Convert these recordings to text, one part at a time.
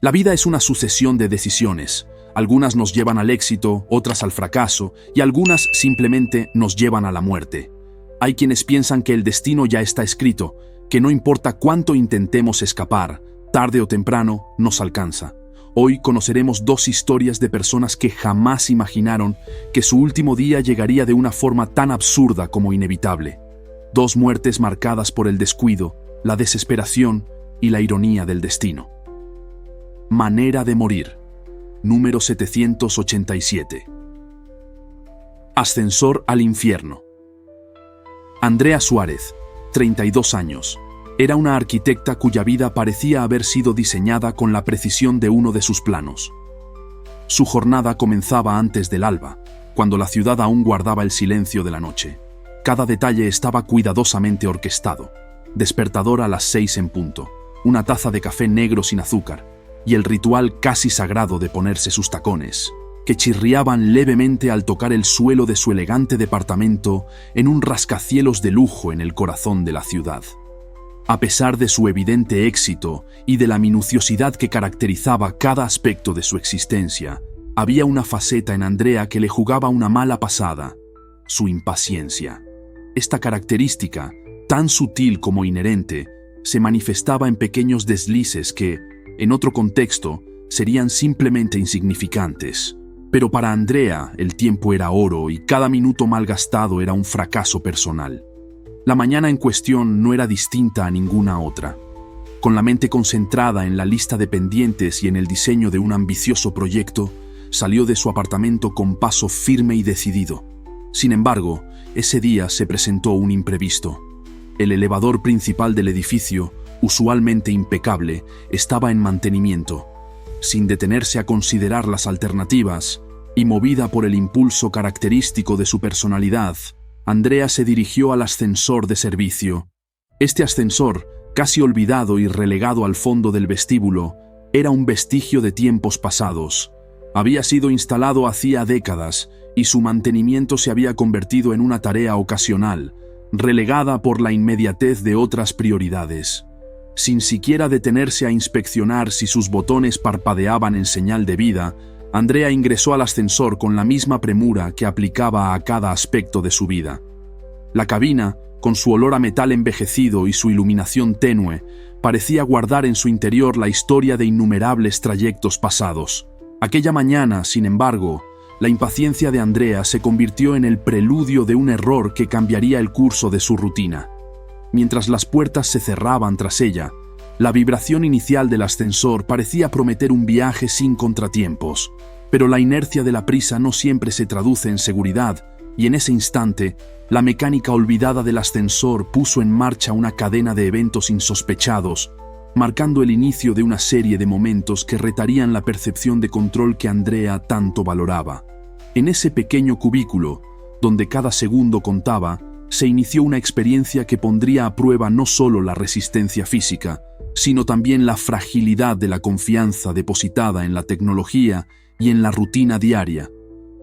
La vida es una sucesión de decisiones. Algunas nos llevan al éxito, otras al fracaso, y algunas simplemente nos llevan a la muerte. Hay quienes piensan que el destino ya está escrito, que no importa cuánto intentemos escapar, tarde o temprano nos alcanza. Hoy conoceremos dos historias de personas que jamás imaginaron que su último día llegaría de una forma tan absurda como inevitable. Dos muertes marcadas por el descuido, la desesperación y la ironía del destino. Manera de morir. Número 787. Ascensor al infierno. Andrea Suárez, 32 años, era una arquitecta cuya vida parecía haber sido diseñada con la precisión de uno de sus planos. Su jornada comenzaba antes del alba, cuando la ciudad aún guardaba el silencio de la noche. Cada detalle estaba cuidadosamente orquestado. Despertador a las 6 en punto, una taza de café negro sin azúcar, y el ritual casi sagrado de ponerse sus tacones, que chirriaban levemente al tocar el suelo de su elegante departamento en un rascacielos de lujo en el corazón de la ciudad. A pesar de su evidente éxito y de la minuciosidad que caracterizaba cada aspecto de su existencia, había una faceta en Andrea que le jugaba una mala pasada: su impaciencia. Esta característica, tan sutil como inherente, se manifestaba en pequeños deslices que, en otro contexto, serían simplemente insignificantes. Pero para Andrea el tiempo era oro y cada minuto mal gastado era un fracaso personal. La mañana en cuestión no era distinta a ninguna otra. Con la mente concentrada en la lista de pendientes y en el diseño de un ambicioso proyecto, salió de su apartamento con paso firme y decidido. Sin embargo, ese día se presentó un imprevisto. El elevador principal del edificio, usualmente impecable, estaba en mantenimiento. Sin detenerse a considerar las alternativas, y movida por el impulso característico de su personalidad, Andrea se dirigió al ascensor de servicio. Este ascensor, casi olvidado y relegado al fondo del vestíbulo, era un vestigio de tiempos pasados. Había sido instalado hacía décadas y su mantenimiento se había convertido en una tarea ocasional, relegada por la inmediatez de otras prioridades. Sin siquiera detenerse a inspeccionar si sus botones parpadeaban en señal de vida, Andrea ingresó al ascensor con la misma premura que aplicaba a cada aspecto de su vida. La cabina, con su olor a metal envejecido y su iluminación tenue, parecía guardar en su interior la historia de innumerables trayectos pasados. Aquella mañana, sin embargo, la impaciencia de Andrea se convirtió en el preludio de un error que cambiaría el curso de su rutina. Mientras las puertas se cerraban tras ella, la vibración inicial del ascensor parecía prometer un viaje sin contratiempos, pero la inercia de la prisa no siempre se traduce en seguridad, y en ese instante, la mecánica olvidada del ascensor puso en marcha una cadena de eventos insospechados, marcando el inicio de una serie de momentos que retarían la percepción de control que Andrea tanto valoraba. En ese pequeño cubículo, donde cada segundo contaba, se inició una experiencia que pondría a prueba no solo la resistencia física, sino también la fragilidad de la confianza depositada en la tecnología y en la rutina diaria.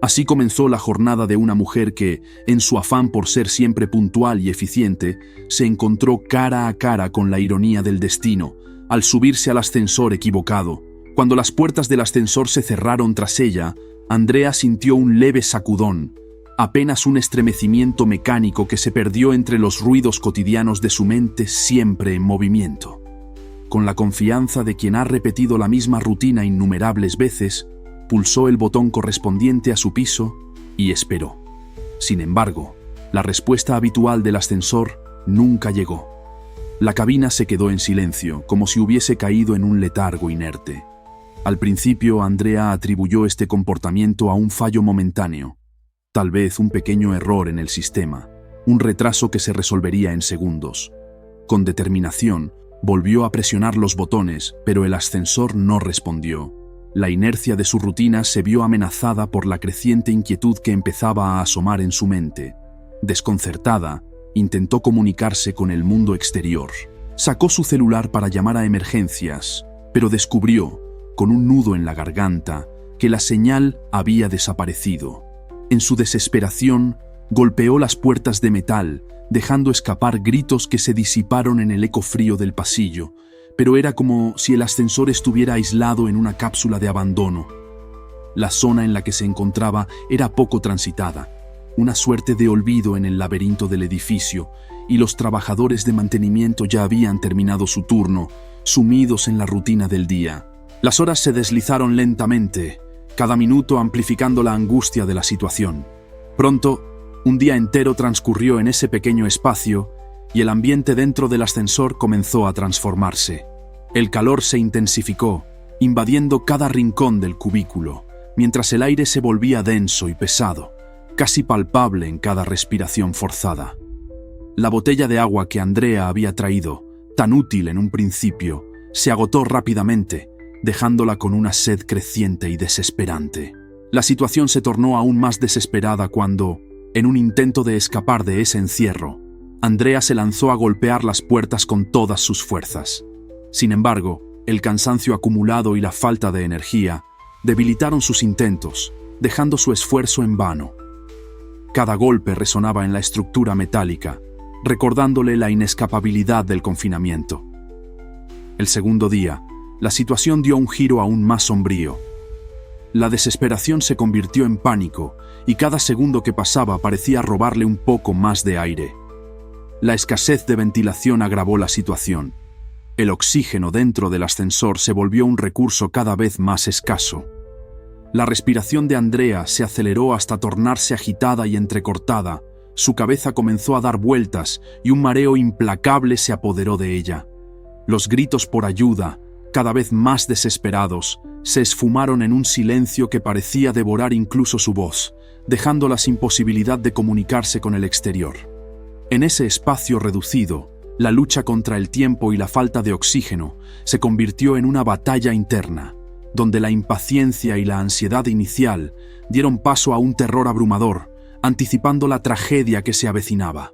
Así comenzó la jornada de una mujer que, en su afán por ser siempre puntual y eficiente, se encontró cara a cara con la ironía del destino, al subirse al ascensor equivocado. Cuando las puertas del ascensor se cerraron tras ella, Andrea sintió un leve sacudón, apenas un estremecimiento mecánico que se perdió entre los ruidos cotidianos de su mente siempre en movimiento. Con la confianza de quien ha repetido la misma rutina innumerables veces, pulsó el botón correspondiente a su piso y esperó. Sin embargo, la respuesta habitual del ascensor nunca llegó. La cabina se quedó en silencio, como si hubiese caído en un letargo inerte. Al principio, Andrea atribuyó este comportamiento a un fallo momentáneo, tal vez un pequeño error en el sistema, un retraso que se resolvería en segundos. Con determinación, volvió a presionar los botones, pero el ascensor no respondió. La inercia de su rutina se vio amenazada por la creciente inquietud que empezaba a asomar en su mente. Desconcertada, intentó comunicarse con el mundo exterior. Sacó su celular para llamar a emergencias, pero descubrió, con un nudo en la garganta, que la señal había desaparecido. En su desesperación, golpeó las puertas de metal, dejando escapar gritos que se disiparon en el eco frío del pasillo, pero era como si el ascensor estuviera aislado en una cápsula de abandono. La zona en la que se encontraba era poco transitada, una suerte de olvido en el laberinto del edificio, y los trabajadores de mantenimiento ya habían terminado su turno, sumidos en la rutina del día. Las horas se deslizaron lentamente, cada minuto amplificando la angustia de la situación. Pronto, un día entero transcurrió en ese pequeño espacio y el ambiente dentro del ascensor comenzó a transformarse. El calor se intensificó, invadiendo cada rincón del cubículo, mientras el aire se volvía denso y pesado, casi palpable en cada respiración forzada. La botella de agua que Andrea había traído, tan útil en un principio, se agotó rápidamente, dejándola con una sed creciente y desesperante. La situación se tornó aún más desesperada cuando, en un intento de escapar de ese encierro, Andrea se lanzó a golpear las puertas con todas sus fuerzas. Sin embargo, el cansancio acumulado y la falta de energía debilitaron sus intentos, dejando su esfuerzo en vano. Cada golpe resonaba en la estructura metálica, recordándole la inescapabilidad del confinamiento. El segundo día, la situación dio un giro aún más sombrío. La desesperación se convirtió en pánico y cada segundo que pasaba parecía robarle un poco más de aire. La escasez de ventilación agravó la situación. El oxígeno dentro del ascensor se volvió un recurso cada vez más escaso. La respiración de Andrea se aceleró hasta tornarse agitada y entrecortada, su cabeza comenzó a dar vueltas y un mareo implacable se apoderó de ella. Los gritos por ayuda, cada vez más desesperados, se esfumaron en un silencio que parecía devorar incluso su voz, dejándola sin posibilidad de comunicarse con el exterior. En ese espacio reducido, la lucha contra el tiempo y la falta de oxígeno se convirtió en una batalla interna, donde la impaciencia y la ansiedad inicial dieron paso a un terror abrumador, anticipando la tragedia que se avecinaba.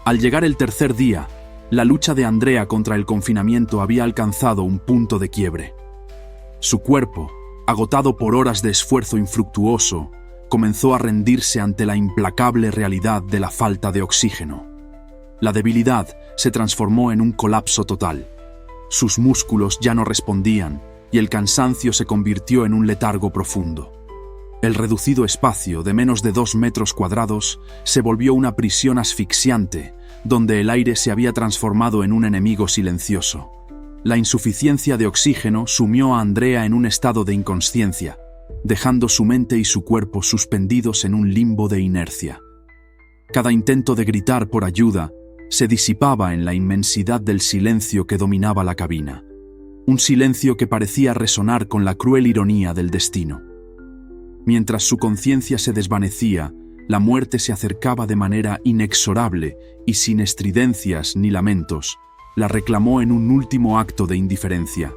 Al llegar el tercer día, la lucha de Andrea contra el confinamiento había alcanzado un punto de quiebre. Su cuerpo, agotado por horas de esfuerzo infructuoso, comenzó a rendirse ante la implacable realidad de la falta de oxígeno. La debilidad se transformó en un colapso total. Sus músculos ya no respondían y el cansancio se convirtió en un letargo profundo. El reducido espacio de menos de 2 metros cuadrados se volvió una prisión asfixiante, donde el aire se había transformado en un enemigo silencioso. La insuficiencia de oxígeno sumió a Andrea en un estado de inconsciencia, dejando su mente y su cuerpo suspendidos en un limbo de inercia. Cada intento de gritar por ayuda se disipaba en la inmensidad del silencio que dominaba la cabina. Un silencio que parecía resonar con la cruel ironía del destino. Mientras su conciencia se desvanecía, la muerte se acercaba de manera inexorable y sin estridencias ni lamentos, la reclamó en un último acto de indiferencia.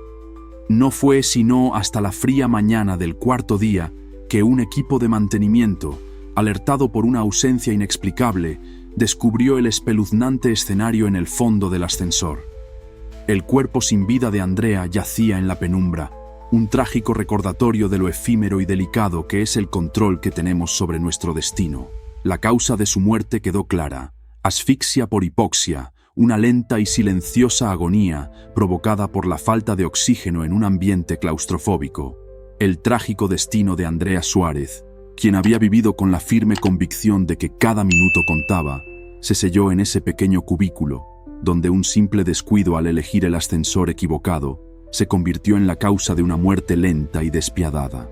No fue sino hasta la fría mañana del cuarto día que un equipo de mantenimiento, alertado por una ausencia inexplicable, descubrió el espeluznante escenario en el fondo del ascensor. El cuerpo sin vida de Andrea yacía en la penumbra, un trágico recordatorio de lo efímero y delicado que es el control que tenemos sobre nuestro destino. La causa de su muerte quedó clara: asfixia por hipoxia, una lenta y silenciosa agonía provocada por la falta de oxígeno en un ambiente claustrofóbico. El trágico destino de Andrea Suárez, quien había vivido con la firme convicción de que cada minuto contaba, se selló en ese pequeño cubículo, donde un simple descuido al elegir el ascensor equivocado se convirtió en la causa de una muerte lenta y despiadada.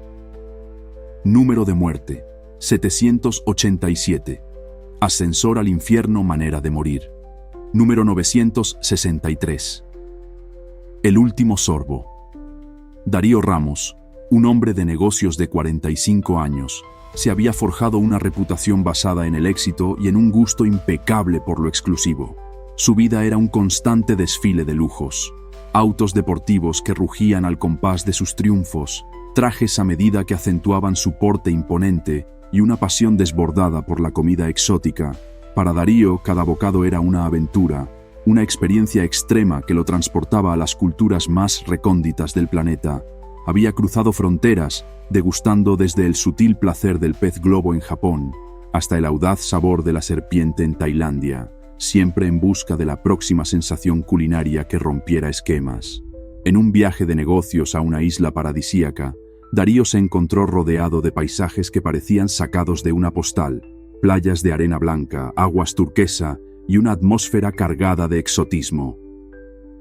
Número de muerte: 787. Ascensor al infierno, manera de morir. Número 963. El último sorbo. Darío Ramos, un hombre de negocios de 45 años, se había forjado una reputación basada en el éxito y en un gusto impecable por lo exclusivo. Su vida era un constante desfile de lujos. Autos deportivos que rugían al compás de sus triunfos, trajes a medida que acentuaban su porte imponente y una pasión desbordada por la comida exótica. Para Darío, cada bocado era una aventura, una experiencia extrema que lo transportaba a las culturas más recónditas del planeta. Había cruzado fronteras, degustando desde el sutil placer del pez globo en Japón hasta el audaz sabor de la serpiente en Tailandia. siempre en busca de la próxima sensación culinaria que rompiera esquemas. En un viaje de negocios a una isla paradisíaca, Darío se encontró rodeado de paisajes que parecían sacados de una postal, playas de arena blanca, aguas turquesa y una atmósfera cargada de exotismo.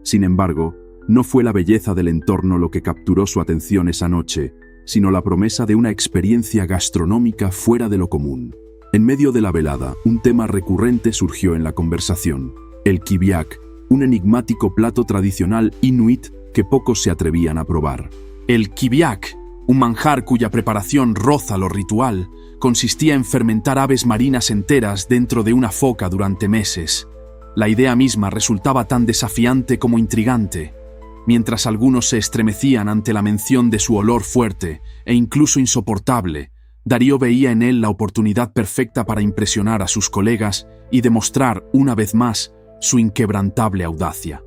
Sin embargo, no fue la belleza del entorno lo que capturó su atención esa noche, sino la promesa de una experiencia gastronómica fuera de lo común. En medio de la velada, un tema recurrente surgió en la conversación: el kiviak, un enigmático plato tradicional inuit que pocos se atrevían a probar. El kiviak, un manjar cuya preparación roza lo ritual, consistía en fermentar aves marinas enteras dentro de una foca durante meses. La idea misma resultaba tan desafiante como intrigante. Mientras algunos se estremecían ante la mención de su olor fuerte e incluso insoportable, Darío veía en él la oportunidad perfecta para impresionar a sus colegas y demostrar, una vez más, su inquebrantable audacia.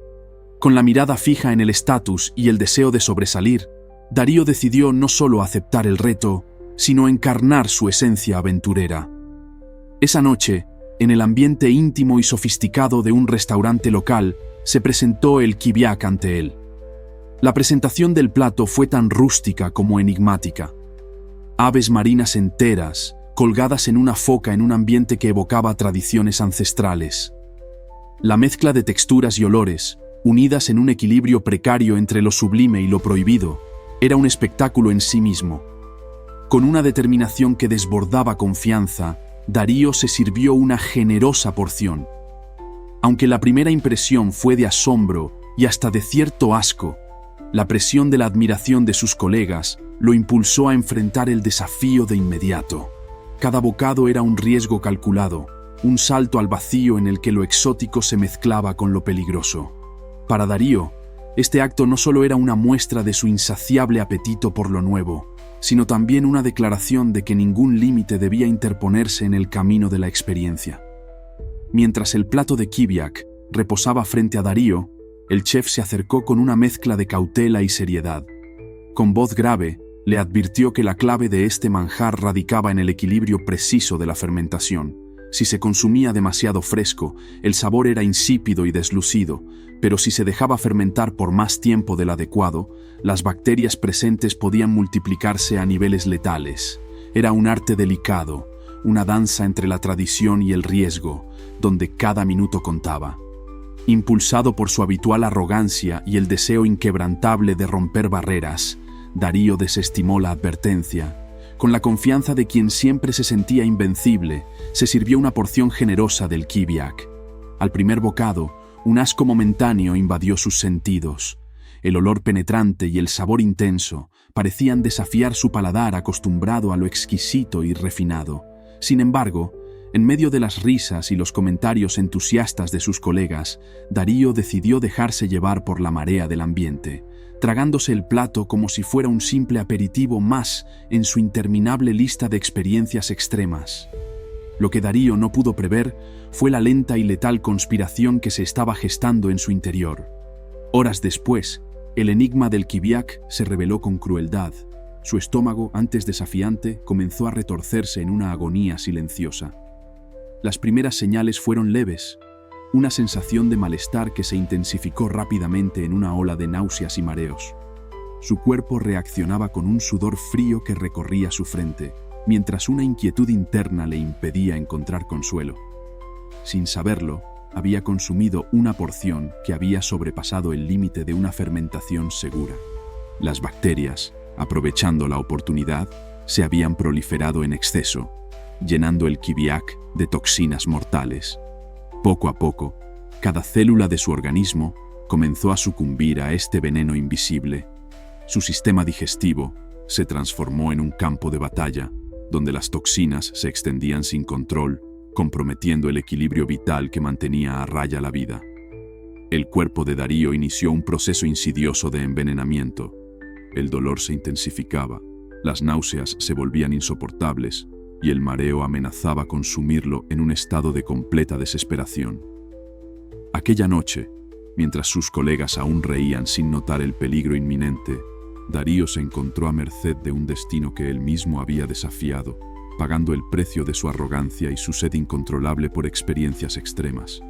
Con la mirada fija en el estatus y el deseo de sobresalir, Darío decidió no solo aceptar el reto, sino encarnar su esencia aventurera. Esa noche, en el ambiente íntimo y sofisticado de un restaurante local, se presentó el kiviak ante él. La presentación del plato fue tan rústica como enigmática. Aves marinas enteras, colgadas en una foca en un ambiente que evocaba tradiciones ancestrales. La mezcla de texturas y olores, unidas en un equilibrio precario entre lo sublime y lo prohibido, era un espectáculo en sí mismo. Con una determinación que desbordaba confianza, Darío se sirvió una generosa porción. Aunque la primera impresión fue de asombro y hasta de cierto asco, la presión de la admiración de sus colegas lo impulsó a enfrentar el desafío de inmediato. Cada bocado era un riesgo calculado, un salto al vacío en el que lo exótico se mezclaba con lo peligroso. Para Darío, este acto no solo era una muestra de su insaciable apetito por lo nuevo, sino también una declaración de que ningún límite debía interponerse en el camino de la experiencia. Mientras el plato de kiviak reposaba frente a Darío, el chef se acercó con una mezcla de cautela y seriedad. Con voz grave, le advirtió que la clave de este manjar radicaba en el equilibrio preciso de la fermentación. Si se consumía demasiado fresco, el sabor era insípido y deslucido, pero si se dejaba fermentar por más tiempo del adecuado, las bacterias presentes podían multiplicarse a niveles letales. Era un arte delicado, una danza entre la tradición y el riesgo, donde cada minuto contaba. Impulsado por su habitual arrogancia y el deseo inquebrantable de romper barreras, Darío desestimó la advertencia. Con la confianza de quien siempre se sentía invencible, se sirvió una porción generosa del kiviak. Al primer bocado, un asco momentáneo invadió sus sentidos. El olor penetrante y el sabor intenso parecían desafiar su paladar acostumbrado a lo exquisito y refinado. Sin embargo, en medio de las risas y los comentarios entusiastas de sus colegas, Darío decidió dejarse llevar por la marea del ambiente, tragándose el plato como si fuera un simple aperitivo más en su interminable lista de experiencias extremas. Lo que Darío no pudo prever fue la lenta y letal conspiración que se estaba gestando en su interior. Horas después, el enigma del kiviak se reveló con crueldad. Su estómago, antes desafiante, comenzó a retorcerse en una agonía silenciosa. Las primeras señales fueron leves, una sensación de malestar que se intensificó rápidamente en una ola de náuseas y mareos. Su cuerpo reaccionaba con un sudor frío que recorría su frente, mientras una inquietud interna le impedía encontrar consuelo. Sin saberlo, había consumido una porción que había sobrepasado el límite de una fermentación segura. Las bacterias, aprovechando la oportunidad, se habían proliferado en exceso, llenando el kiviak de toxinas mortales. Poco a poco, cada célula de su organismo comenzó a sucumbir a este veneno invisible. Su sistema digestivo se transformó en un campo de batalla, donde las toxinas se extendían sin control, comprometiendo el equilibrio vital que mantenía a raya la vida. El cuerpo de Darío inició un proceso insidioso de envenenamiento. El dolor se intensificaba, las náuseas se volvían insoportables y el mareo amenazaba con sumirlo en un estado de completa desesperación. Aquella noche, mientras sus colegas aún reían sin notar el peligro inminente, Darío se encontró a merced de un destino que él mismo había desafiado, pagando el precio de su arrogancia y su sed incontrolable por experiencias extremas.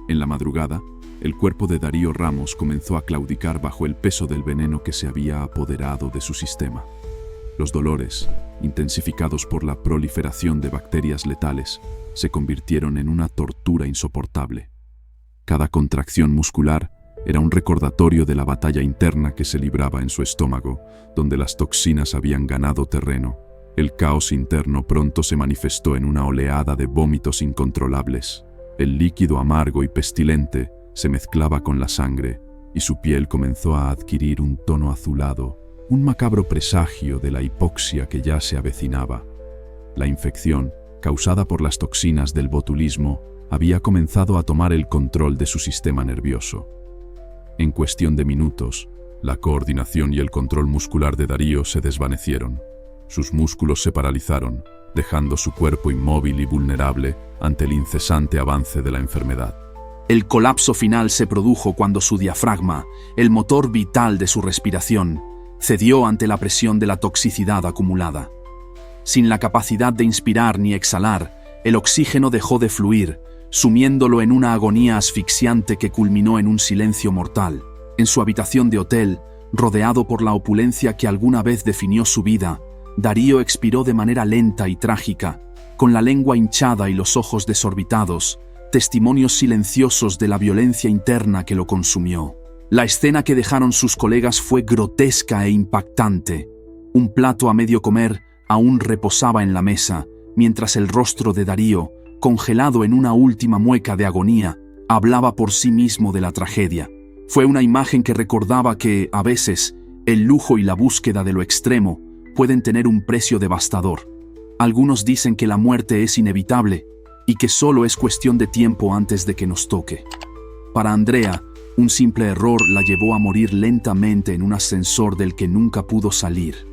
En la madrugada, el cuerpo de Darío Ramos comenzó a claudicar bajo el peso del veneno que se había apoderado de su sistema. Los dolores, intensificados por la proliferación de bacterias letales, se convirtieron en una tortura insoportable. Cada contracción muscular era un recordatorio de la batalla interna que se libraba en su estómago, donde las toxinas habían ganado terreno. El caos interno pronto se manifestó en una oleada de vómitos incontrolables. El líquido amargo y pestilente se mezclaba con la sangre, y su piel comenzó a adquirir un tono azulado, un macabro presagio de la hipoxia que ya se avecinaba. La infección, causada por las toxinas del botulismo, había comenzado a tomar el control de su sistema nervioso. En cuestión de minutos, la coordinación y el control muscular de Darío se desvanecieron. Sus músculos se paralizaron, dejando su cuerpo inmóvil y vulnerable ante el incesante avance de la enfermedad. El colapso final se produjo cuando su diafragma, el motor vital de su respiración, cedió ante la presión de la toxicidad acumulada. Sin la capacidad de inspirar ni exhalar, el oxígeno dejó de fluir, sumiéndolo en una agonía asfixiante que culminó en un silencio mortal. En su habitación de hotel, rodeado por la opulencia que alguna vez definió su vida, Darío expiró de manera lenta y trágica, con la lengua hinchada y los ojos desorbitados, testimonios silenciosos de la violencia interna que lo consumió. La escena que dejaron sus colegas fue grotesca e impactante. Un plato a medio comer aún reposaba en la mesa, mientras el rostro de Darío, congelado en una última mueca de agonía, hablaba por sí mismo de la tragedia. Fue una imagen que recordaba que, a veces, el lujo y la búsqueda de lo extremo pueden tener un precio devastador. Algunos dicen que la muerte es inevitable y que solo es cuestión de tiempo antes de que nos toque. Para Andrea, un simple error la llevó a morir lentamente en un ascensor del que nunca pudo salir.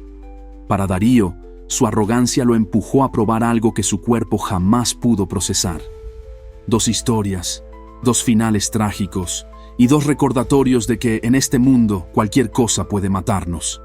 Para Darío, su arrogancia lo empujó a probar algo que su cuerpo jamás pudo procesar. 2 historias, 2 finales trágicos y 2 recordatorios de que en este mundo cualquier cosa puede matarnos.